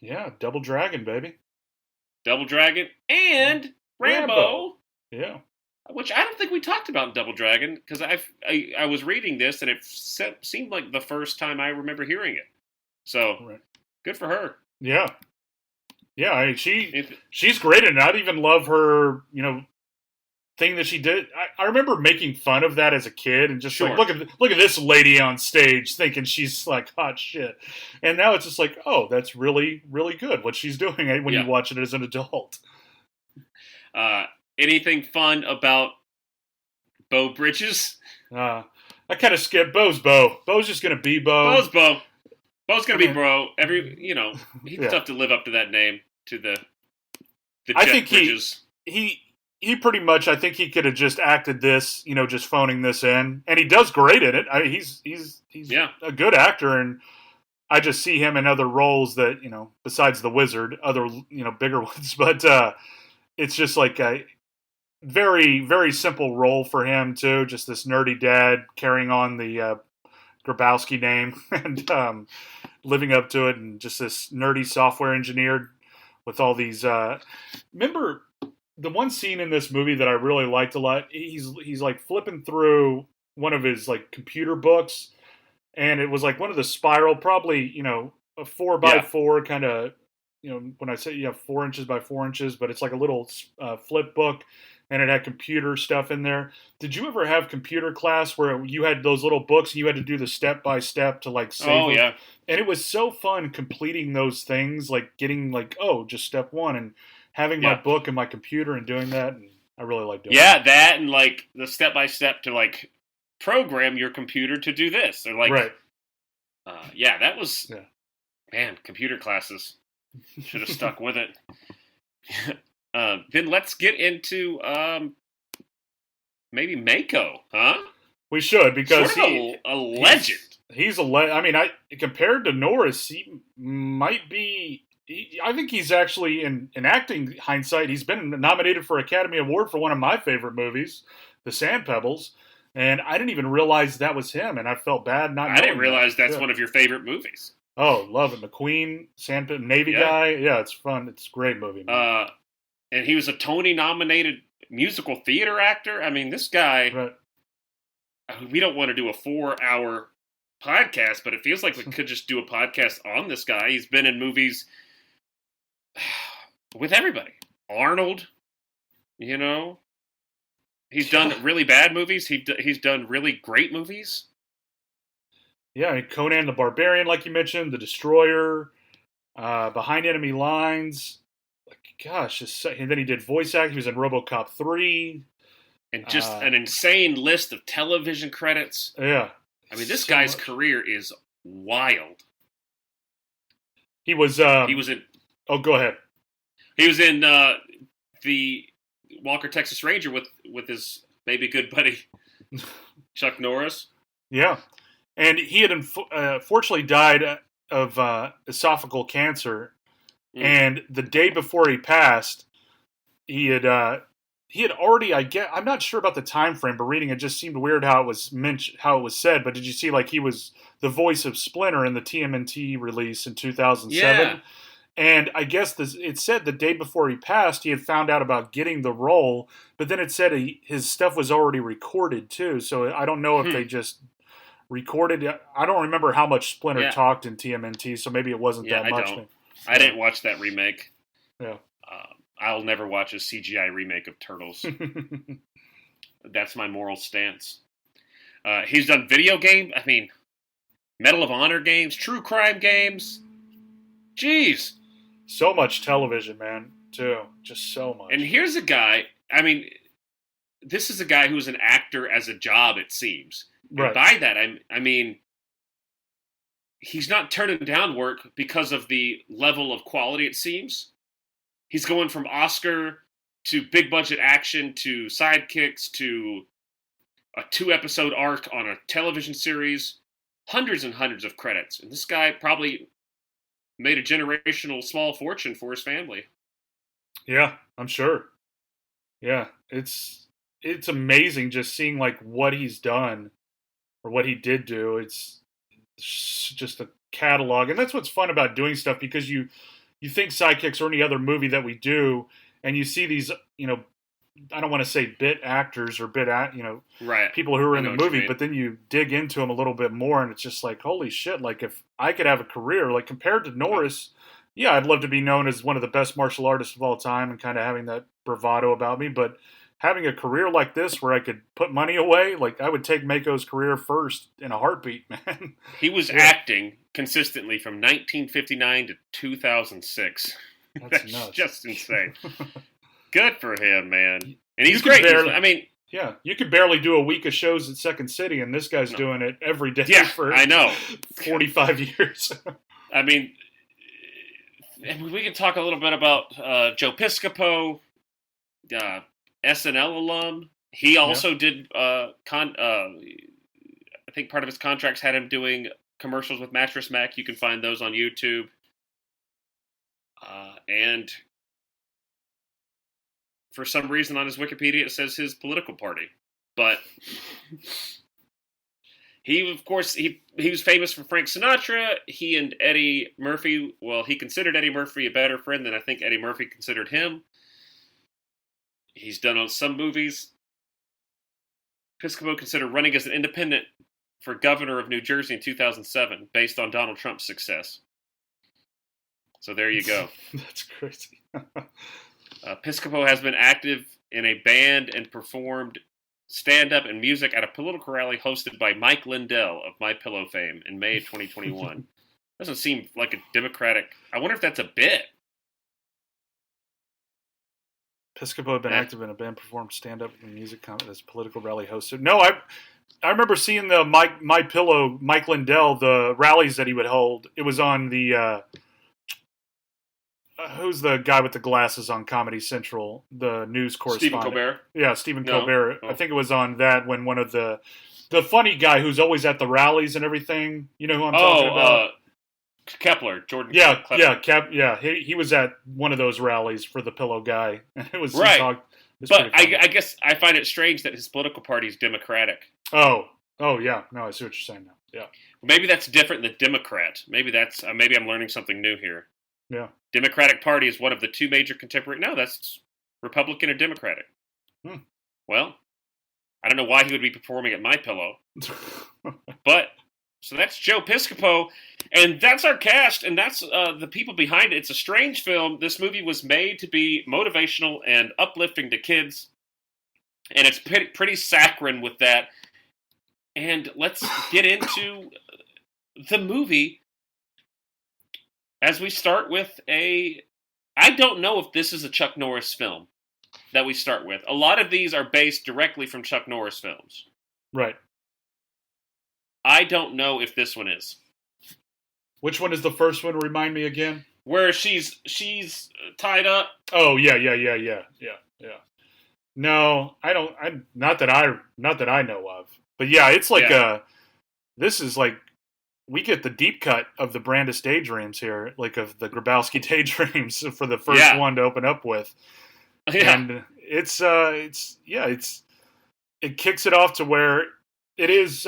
Yeah, Double Dragon, baby. Double Dragon, and Rambo. Rambo, Yeah. which I don't think we talked about in Double Dragon because I was reading this and it seemed like the first time I remember hearing it. So Right. good for her. Yeah. Yeah, If, she's great in it. I'd even love her, thing that she did. I remember making fun of that as a kid and just like sure. look at this lady on stage thinking she's like hot shit. And now it's just like, oh, that's really really good what she's doing when you Yeah. watch it as an adult. Uh, anything fun about Bo Bridges? I kind of skipped Bo's Bo. Bo's just gonna be Bo. Bo's Bo. Bo's gonna I be mean, bro. He's yeah. tough to live up to that name, to the I Jet think Bridges. he pretty much. I think he could have just acted this, just phoning this in, and he does great in it. He's Yeah. a good actor, and I just see him in other roles that besides the Wizard, other bigger ones. But it's just like a very very simple role for him too. Just this nerdy dad carrying on the Grabowski name and living up to it, and just this nerdy software engineer with all these. Remember the one scene in this movie that I really liked a lot? He's like flipping through one of his like computer books, and it was like one of the spiral, probably a 4x4 kind of. When I say you have 4 inches by 4 inches, but it's like a little flip book, and it had computer stuff in there. Did you ever have computer class where you had those little books and you had to do the step by step to like save Oh them? yeah. And it was so fun completing those things, like getting like, oh, just step one, and having my Yeah. book and my computer and doing that. And I really like doing Yeah, that and like the step by step to like program your computer to do this. Or that. like, Right. yeah, that was Yeah. man. Computer classes should have stuck with it. Then let's get into maybe Mako, huh? We should, because Sort of a legend. He's I mean, compared to Norris, he might be. I think he's actually in acting hindsight. He's been nominated for Academy Award for one of my favorite movies, The Sand Pebbles, and I didn't even realize that was him, and I felt bad not. I didn't knowing realize that. that's one of your favorite movies. Oh, love it. McQueen, Navy guy. Yeah, it's fun. It's a great movie, man. And he was a Tony-nominated musical theater actor. I mean, this guy. Right. We don't want to do a 4-hour podcast, but it feels like we could just do a podcast on this guy. He's been in movies with everybody. Arnold, he's done really bad movies. He's done really great movies. Yeah, Conan the Barbarian, like you mentioned, The Destroyer, Behind Enemy Lines. Gosh, and then he did voice acting. He was in RoboCop 3. And just an insane list of television credits. Yeah. I mean, this guy's career is wild. He was in... Oh, go ahead. He was in the Walker, Texas Ranger with his maybe good buddy, Chuck Norris. Yeah. And he had unfortunately died of esophageal cancer. Mm. And the day before he passed, he had already, I'm not sure about the time frame, but reading it just seemed weird how it was said. But did you see, like, he was the voice of Splinter in the TMNT release in 2007? Yeah. And I guess it said the day before he passed, he had found out about getting the role, but then it said his stuff was already recorded too. So I don't know if they just recorded. I don't remember how much Splinter talked in TMNT, so maybe it wasn't that much. I didn't watch that remake. Yeah. I'll never watch a CGI remake of Turtles. That's my moral stance. He's done video game. I mean, Medal of Honor games, true crime games. Jeez. So much television, man, too. Just so much. And here's a guy, I mean, this is a guy who's an actor as a job, it seems. Right. And by that, I mean, he's not turning down work because of the level of quality, it seems. He's going from Oscar to big budget action to Sidekicks to a 2-episode arc on a television series. Hundreds and hundreds of credits. And this guy probably made a generational small fortune for his family. Yeah, I'm sure. Yeah, it's amazing just seeing like what he's done or what he did do. It's just a catalog, and that's what's fun about doing stuff, because you you think Sidekicks or any other movie that we do, and you see these, I don't want to say bit actors or right, people who are in the movie, but then you dig into them a little bit more, and it's just like, holy shit! Like if I could have a career, like compared to Norris, yeah, I'd love to be known as one of the best martial artists of all time and kind of having that bravado about me, but having a career like this where I could put money away, like I would take Mako's career first in a heartbeat, man. He was acting consistently from 1959 to 2006. That's nuts. Just insane. Good for him, man. And he's great. Yeah, you could barely do a week of shows at Second City, and this guy's doing it every day for I know. 45 years. I mean, we can talk a little bit about Joe Piscopo, SNL alum. He also did, I think part of his contracts had him doing commercials with Mattress Mac. You can find those on YouTube. And for some reason on his Wikipedia it says his political party. But he, of course, he was famous for Frank Sinatra. He and Eddie Murphy, he considered Eddie Murphy a better friend than I think Eddie Murphy considered him. He's done on some movies. Piscopo considered running as an independent for governor of New Jersey in 2007 based on Donald Trump's success. So there you go. That's crazy. Piscopo has been active in a band and performed stand-up and music at a political rally hosted by Mike Lindell of My Pillow fame in May of 2021. Doesn't seem like a Democratic... I wonder if that's a bit. Piscopo had been active in a band, performed stand-up and music as a political rally hosted. No, I remember seeing the My Pillow, Mike Lindell, the rallies that he would hold. It was on the... who's the guy with the glasses on Comedy Central? The news correspondent. Stephen Colbert? Yeah, Stephen Colbert. Oh. I think it was on that when one of the funny guy who's always at the rallies and everything. You know who I'm talking about? Kepler, Jordan. Yeah, Kepler. He was at one of those rallies for the Pillow Guy, and it was right. But I guess I find it strange that his political party is Democratic. Oh yeah. No, I see what you're saying now. Yeah. Maybe that's different than Democrat. Maybe that's maybe I'm learning something new here. Yeah. Democratic Party is one of the two major contemporary. No, that's Republican or Democratic. Well, I don't know why he would be performing at My Pillow, but so that's Joe Piscopo, and that's our cast, and that's the people behind it. It's a strange film. This movie was made to be motivational and uplifting to kids, and it's pretty saccharine with that. And let's get into the movie. As we start with I don't know if this is a Chuck Norris film that we start with. A lot of these are based directly from Chuck Norris films. Right. I don't know if this one is. Which one is the first one? Remind me again. Where she's tied up. Oh, yeah. No, I don't. Not that I know of. But yeah, it's like this is like, we get the deep cut of the Brandis daydreams here, like of the Grabowski daydreams for the first one to open up with. Yeah. And it kicks it off to where it is,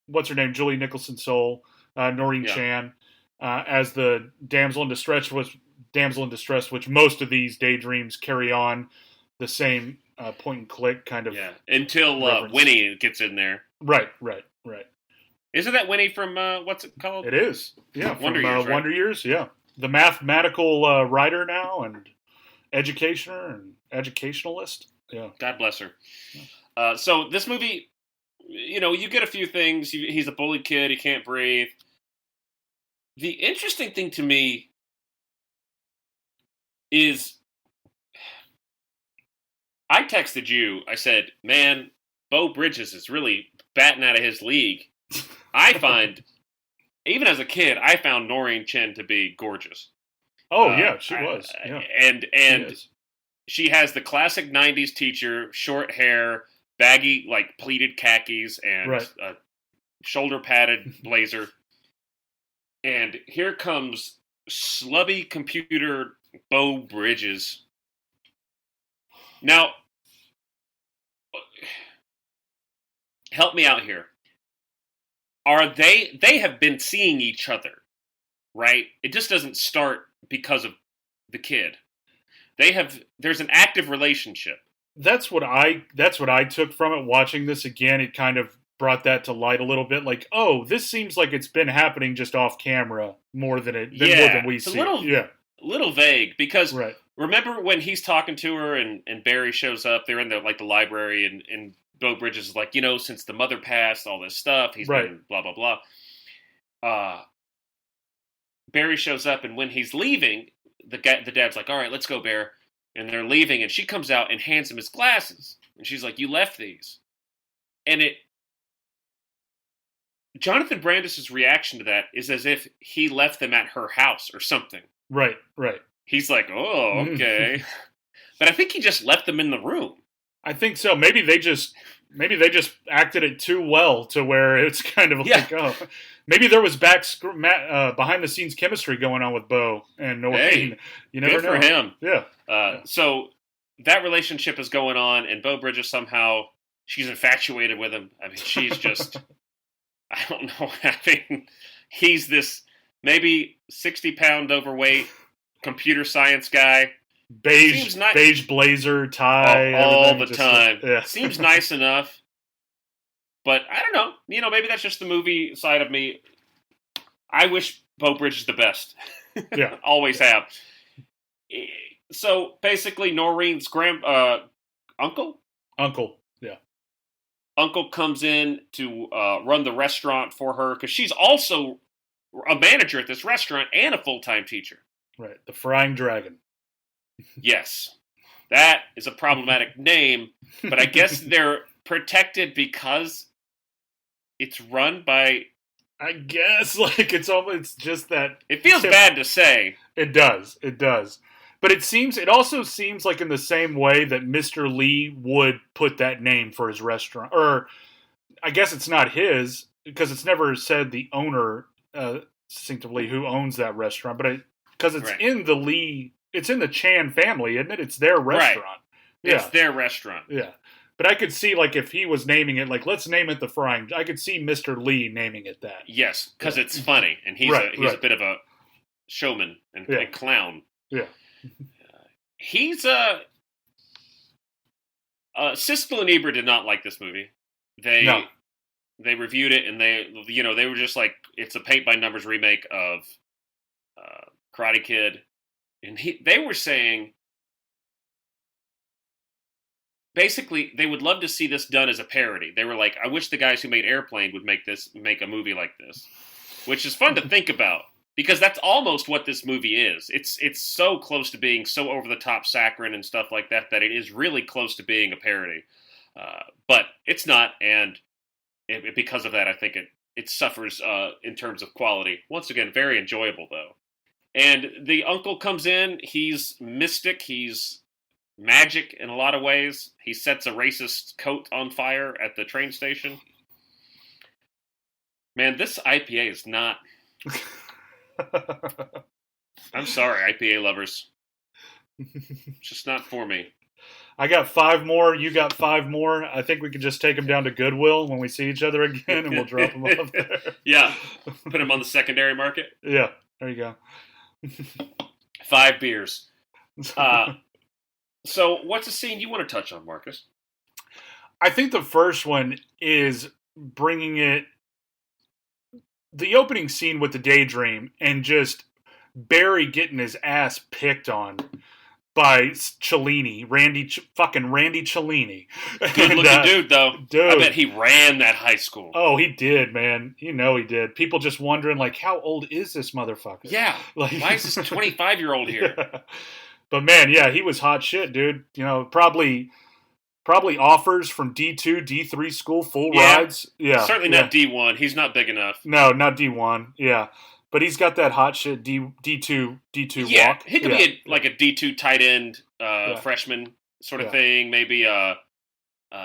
what's her name? Julie Nicholson's soul, Noreen Chan, as the damsel in distress, which most of these daydreams carry on the same point and click kind of. Yeah. Until Winnie gets in there. Right. Isn't that Winnie from, what's it called? It is. Yeah, Wonder Years, right? Wonder Years, yeah. The mathematical writer now and educationer and educationalist. Yeah. God bless her. Yeah. So this movie, you get a few things. He's a bullied kid. He can't breathe. The interesting thing to me is I texted you. I said, man, Beau Bridges is really batting out of his league. I find, even as a kid, I found Noreen Chen to be gorgeous. Oh, yeah, she was. Yeah. And she has the classic 90s teacher, short hair, baggy, like pleated khakis, and a shoulder-padded blazer. And here comes slubby computer Beau Bridges. Now, help me out here. They have been seeing each other, right? It just doesn't start because of the kid. There's an active relationship. That's what I took from it. Watching this again, it kind of brought that to light a little bit. Like, oh, this seems like it's been happening just off camera more than we see. Little vague because right. Remember when he's talking to her and Barry shows up? They're in the library and Beau Bridges is like, since the mother passed, all this stuff. He's been blah blah blah. Barry shows up, and when he's leaving, the dad's like, "All right, let's go, Bear." And they're leaving, and she comes out and hands him his glasses, and she's like, "You left these," and Jonathan Brandis' reaction to that is as if he left them at her house or something. Right. He's like, "Oh, okay," but I think he just left them in the room. I think so. Maybe they just acted it too well to where it's kind of like, oh, maybe there was behind the scenes chemistry going on with Beau and Norris. Hey, you never know. Good for him. Yeah. So that relationship is going on, and Beau Bridges somehow she's infatuated with him. I mean, she's just I don't know. I mean, he's this maybe 60-pound overweight computer science guy. Beige blazer, tie. All the time. Yeah. Seems nice enough. But I don't know. Maybe that's just the movie side of me. I wish Beau Bridges the best. Yeah. Always have. So basically, Noreen's uncle? Uncle, yeah. Uncle comes in to run the restaurant for her because she's also a manager at this restaurant and a full-time teacher. Right. The Frying Dragon. Yes. That is a problematic name, but I guess they're protected because it's run by... I guess, it's just that... It feels bad to say. It does. But it also seems like in the same way that Mr. Lee would put that name for his restaurant. Or, I guess it's not his, because it's never said the owner, distinctively, who owns that restaurant, but because it's in the Lee... It's in the Chan family, isn't it? It's their restaurant. Right. Yeah. It's their restaurant. Yeah. But I could see, if he was naming it, let's name it the Frying... I could see Mr. Lee naming it that. Yes, because it's funny, and he's a bit of a showman and clown. Yeah. He's Siskel and Ebert did not like this movie. They reviewed it, and they were just like, it's a paint-by-numbers remake of Karate Kid. And they were saying, basically, they would love to see this done as a parody. They were like, I wish the guys who made Airplane would make a movie like this. Which is fun to think about, because that's almost what this movie is. It's so close to being so over-the-top saccharine and stuff like that it is really close to being a parody. But it's not, and because of that, I think it suffers in terms of quality. Once again, very enjoyable, though. And the uncle comes in, he's mystic, he's magic in a lot of ways. He sets a racist coat on fire at the train station. Man, this IPA is not... I'm sorry, IPA lovers. It's just not for me. I got 5 more, you got 5 more. I think we can just take them down to Goodwill when we see each other again, and we'll drop them off there. Yeah, put them on the secondary market. Yeah, there you go. 5 beers. So, what's a scene you want to touch on, Marcus? I think the first one is bringing it... The opening scene with the daydream and just Barry getting his ass picked on by Cellini, fucking Randy Cellini. Good-looking dude, though. Dude. I bet he ran that high school. Oh, he did, man. He did. People just wondering, how old is this motherfucker? Yeah. Why is this 25-year-old here? Yeah. But, man, yeah, he was hot shit, dude. Probably offers from D2, D3 school, full rides. Yeah. Certainly not D1. He's not big enough. No, not D1. Yeah. But he's got that hot shit D2 walk. Yeah, he could be a D2 tight end freshman sort of thing. Maybe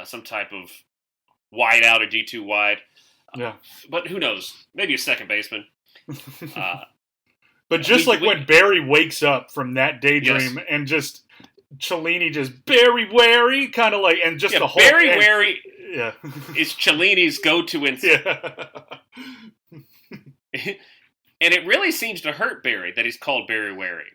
some type of wide out or D2 wide. Yeah. But who knows? Maybe a second baseman. But just when Barry wakes up from that daydream and just Cellini just Barry wary, kind of and just the whole... Barry wary is Cellini's go-to instinct. Yeah. And it really seems to hurt Barry that he's called Barry Waring.